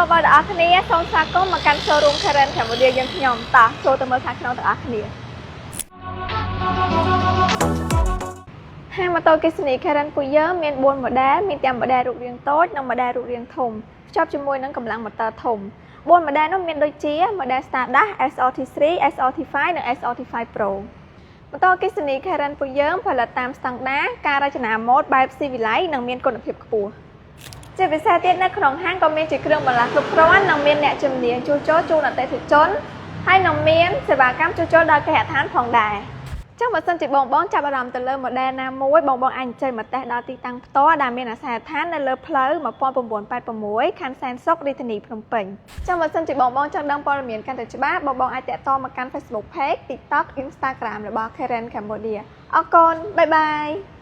បងប្អូនទាំងអស់គ្នាសូមស្វាគមន៍មកកាន់ showroom Karen Cambodia យើងខ្ញុំតោះចូលទៅមើលខាងក្នុងទាំងអស់គ្នាហាងម៉ូតូអគ្គិសនី Karen ពួកយើងមាន4 model មានទាំង model រូបរាងតូចនិង model រូបរាងធំភ្ជាប់ជាមួយនឹងកម្លាំងម៉ូទ័រធំ4 model នោះមានដូចជា model Stardust SRT3 SRT5 និង SRT5 Pro ម៉ូតូអគ្គិសនី Karen ពួកយើងផលិតតាមស្តង់ដារការរចនាម៉ូដបែបស៊ីវិល័យនិងមានគុណភាពខ្ពស់ជាពិសេសទៀតនៅក្នុងហាងក៏មានជាគ្រឿងបន្លាស់គ្រប់គ្រាន់និងមានអ្នកជំនាញជួសជុលជូនអតិថិជនហើយនឹងមានសេវាកម្មជួសជុលដល់គេហដ្ឋានផងដែរចឹងបើសិនជាបងចាប់អារម្មណ៍ទៅលើ model ណាមួយបងអាចអញ្ជើញមកតេស្តដល់ទីតាំងផ្ទាល់ដែលមានអាសយដ្ឋាននៅលើផ្លូវ1986ខណ្ឌសែនសុខរាជធានីភ្នំពេញចឹងបើសិនជាបងចង់ដឹងព័ត៌មានកាន់តែច្បាស់បងអាចតាក់ទងមកកាន់ Facebook Page TikTok Instagram របស់ Karen Cambodia អរគុណបាយបាយ